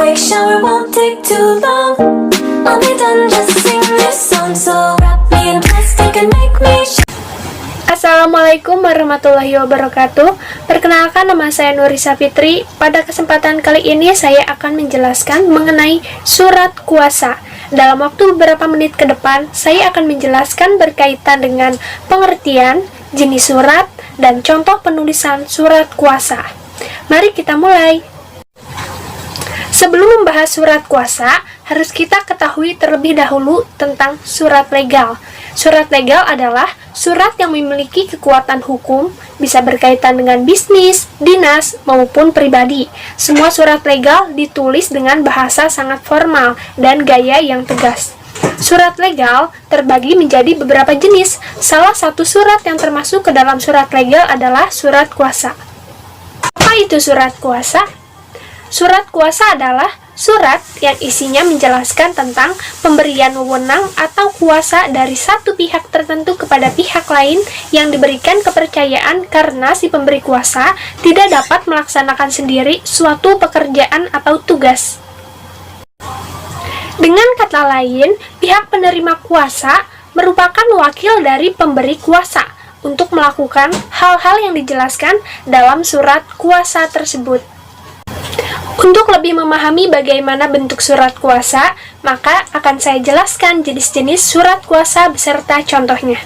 quick shower won't take too long. I'll be done just sing this song. So wrap me in plastic and make me Assalamualaikum warahmatullahi wabarakatuh. Perkenalkan, nama saya Nurisa Fitri. Pada kesempatan kali ini saya akan menjelaskan mengenai surat kuasa. Dalam waktu beberapa menit ke depan, saya akan menjelaskan berkaitan dengan pengertian, jenis surat, dan contoh penulisan surat kuasa. Mari kita mulai. Sebelum membahas surat kuasa, harus kita ketahui terlebih dahulu tentang surat legal. Surat legal adalah surat yang memiliki kekuatan hukum, bisa berkaitan dengan bisnis, dinas, maupun pribadi. Semua surat legal ditulis dengan bahasa sangat formal dan gaya yang tegas. Surat legal terbagi menjadi beberapa jenis. Salah satu surat yang termasuk ke dalam surat legal adalah surat kuasa. Apa itu surat kuasa? Surat kuasa adalah surat yang isinya menjelaskan tentang pemberian wewenang atau kuasa dari satu pihak tertentu kepada pihak lain yang diberikan kepercayaan karena si pemberi kuasa tidak dapat melaksanakan sendiri suatu pekerjaan atau tugas. Dengan kata lain, pihak penerima kuasa merupakan wakil dari pemberi kuasa untuk melakukan hal-hal yang dijelaskan dalam surat kuasa tersebut. Untuk lebih memahami bagaimana bentuk surat kuasa, maka akan saya jelaskan jenis-jenis surat kuasa beserta contohnya.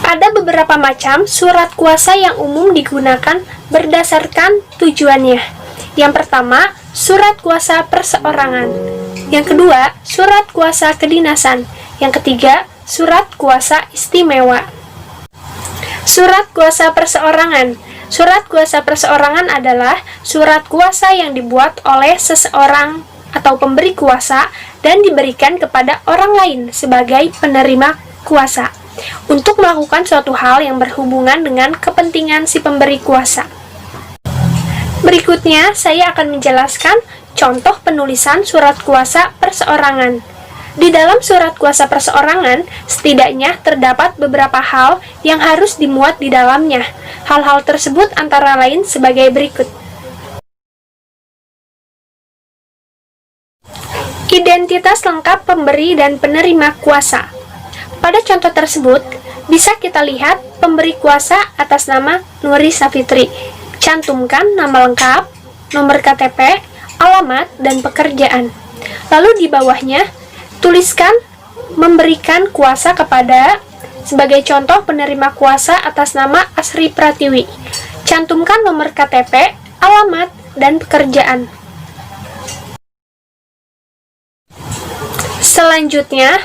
Ada beberapa macam surat kuasa yang umum digunakan berdasarkan tujuannya. Yang pertama, surat kuasa perseorangan. Yang kedua, surat kuasa kedinasan. Yang ketiga, surat kuasa istimewa. Surat kuasa perseorangan. Surat kuasa perseorangan adalah surat kuasa yang dibuat oleh seseorang atau pemberi kuasa dan diberikan kepada orang lain sebagai penerima kuasa untuk melakukan suatu hal yang berhubungan dengan kepentingan si pemberi kuasa. Berikutnya, saya akan menjelaskan contoh penulisan surat kuasa perseorangan. Di dalam surat kuasa perseorangan, setidaknya terdapat beberapa hal yang harus dimuat di dalamnya. Hal-hal tersebut antara lain sebagai berikut. Identitas lengkap pemberi dan penerima kuasa. Pada contoh tersebut, bisa kita lihat pemberi kuasa atas nama Nurisa Fitri. Cantumkan nama lengkap, nomor KTP, alamat, dan pekerjaan. Lalu di bawahnya, tuliskan memberikan kuasa kepada. Sebagai contoh, penerima kuasa atas nama Asri Pratiwi. Cantumkan nomor KTP, alamat, dan pekerjaan. Selanjutnya,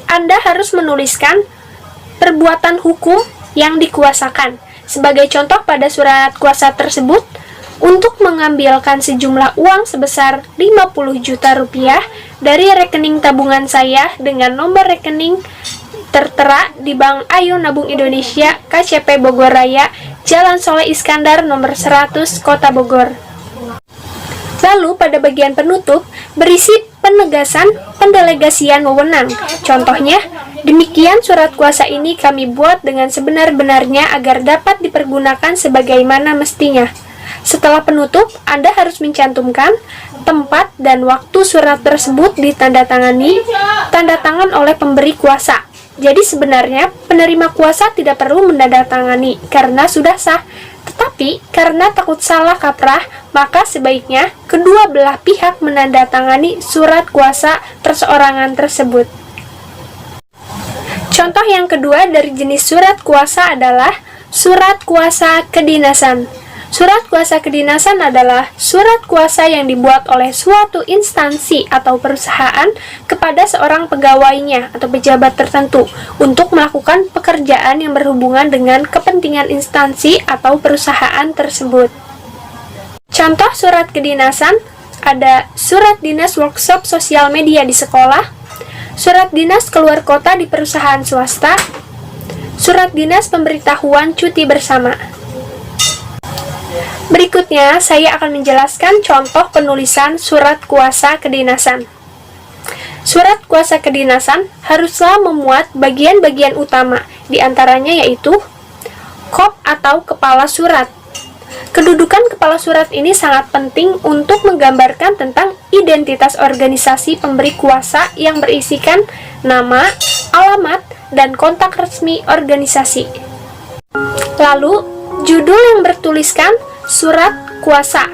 Anda harus menuliskan perbuatan hukum yang dikuasakan. Sebagai contoh pada surat kuasa tersebut, untuk mengambilkan sejumlah uang sebesar 50 juta rupiah dari rekening tabungan saya dengan nomor rekening tertera di Bank Ayo Nabung Indonesia, KCP Bogor Raya, Jalan Soleh Iskandar, nomor 100, Kota Bogor. Lalu pada bagian penutup, berisi penegasan pendelegasian wewenang. Contohnya, demikian surat kuasa ini kami buat dengan sebenar-benarnya agar dapat dipergunakan sebagaimana mestinya. Setelah penutup, Anda harus mencantumkan tempat dan waktu surat tersebut ditandatangani, tanda tangan oleh pemberi kuasa. Jadi sebenarnya penerima kuasa tidak perlu menandatangani karena sudah sah. Tetapi karena takut salah kaprah, maka sebaiknya kedua belah pihak menandatangani surat kuasa perseorangan tersebut. Contoh yang kedua dari jenis surat kuasa adalah surat kuasa kedinasan. Surat kuasa kedinasan adalah surat kuasa yang dibuat oleh suatu instansi atau perusahaan kepada seorang pegawainya atau pejabat tertentu untuk melakukan pekerjaan yang berhubungan dengan kepentingan instansi atau perusahaan tersebut. Contoh surat kedinasan ada surat dinas workshop sosial media di sekolah, surat dinas keluar kota di perusahaan swasta, surat dinas pemberitahuan cuti bersama. Berikutnya, saya akan menjelaskan contoh penulisan surat kuasa kedinasan. Surat kuasa kedinasan haruslah memuat bagian-bagian utama, di antaranya yaitu kop atau kepala surat, Kedudukan kepala surat ini sangat penting untuk menggambarkan tentang identitas organisasi pemberi kuasa yang berisikan nama, alamat, dan kontak resmi organisasi. Lalu, judul yang bertuliskan surat kuasa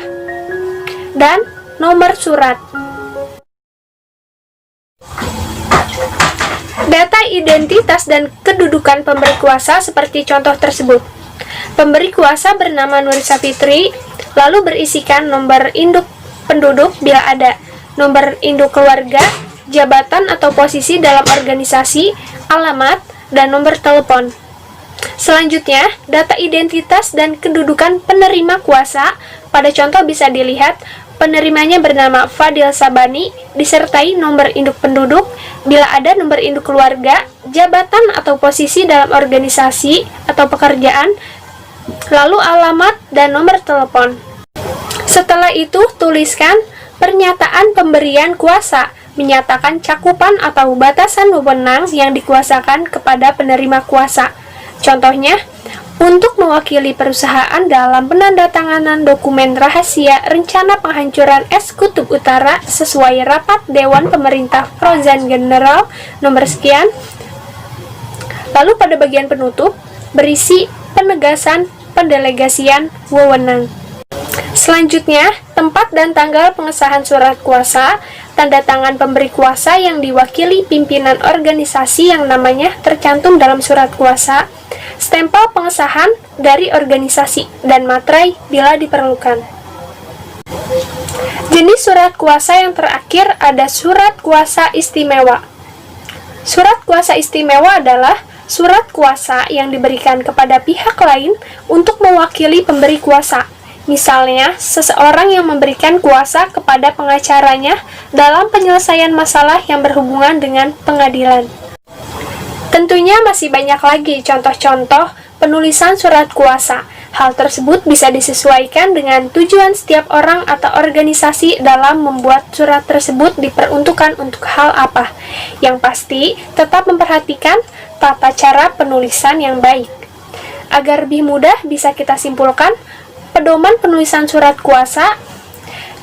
dan nomor surat. Data identitas dan kedudukan pemberi kuasa seperti contoh tersebut. Pemberi kuasa bernama Nurisa Fitri, lalu berisikan nomor induk penduduk bila ada, nomor induk keluarga, jabatan atau posisi dalam organisasi, alamat, dan nomor telepon. Selanjutnya, data identitas dan kedudukan penerima kuasa. Pada contoh bisa dilihat, penerimanya bernama Fadil Sabani, disertai nomor induk penduduk, bila ada nomor induk keluarga, jabatan atau posisi dalam organisasi atau pekerjaan, lalu alamat dan nomor telepon. Setelah itu, tuliskan pernyataan pemberian kuasa, menyatakan cakupan atau batasan wewenang yang dikuasakan kepada penerima kuasa. Contohnya, untuk mewakili perusahaan dalam penandatanganan dokumen rahasia rencana penghancuran es kutub utara sesuai rapat Dewan Pemerintah Frozen General nomor sekian. Lalu pada bagian penutup, berisi penegasan pendelegasian wewenang. Selanjutnya, tempat dan tanggal pengesahan surat kuasa, tanda tangan pemberi kuasa yang diwakili pimpinan organisasi yang namanya tercantum dalam surat kuasa, stempel pengesahan dari organisasi, dan materai bila diperlukan. Jenis surat kuasa yang terakhir ada surat kuasa istimewa. Surat kuasa istimewa adalah surat kuasa yang diberikan kepada pihak lain untuk mewakili pemberi kuasa. Misalnya, seseorang yang memberikan kuasa kepada pengacaranya dalam penyelesaian masalah yang berhubungan dengan pengadilan. Tentunya masih banyak lagi contoh-contoh penulisan surat kuasa. Hal tersebut bisa disesuaikan dengan tujuan setiap orang atau organisasi dalam membuat surat tersebut diperuntukkan untuk hal apa. Yang pasti, tetap memperhatikan tata cara penulisan yang baik. Agar lebih mudah bisa kita simpulkan, pedoman penulisan surat kuasa.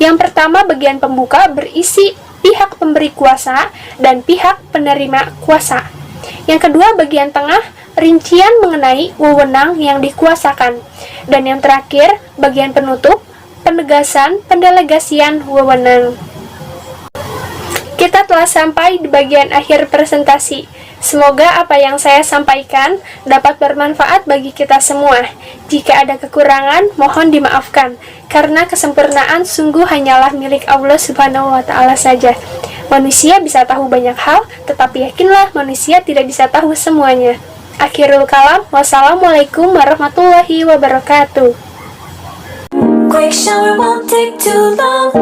Yang pertama, bagian pembuka berisi pihak pemberi kuasa dan pihak penerima kuasa. Yang kedua, bagian tengah rincian mengenai wewenang yang dikuasakan. Dan yang terakhir, bagian penutup, penegasan pendelegasian wewenang. Kita telah sampai di bagian akhir presentasi. Semoga apa yang saya sampaikan dapat bermanfaat bagi kita semua. Jika ada kekurangan, mohon dimaafkan, karena kesempurnaan sungguh hanyalah milik Allah Subhanahu wa Ta'ala saja. Manusia bisa tahu banyak hal, tetapi yakinlah manusia tidak bisa tahu semuanya. Akhirul kalam, wassalamualaikum warahmatullahi wabarakatuh. Quick shower won't take too long.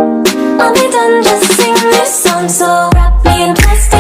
I'll be done just sing this song. So wrap me in plastic.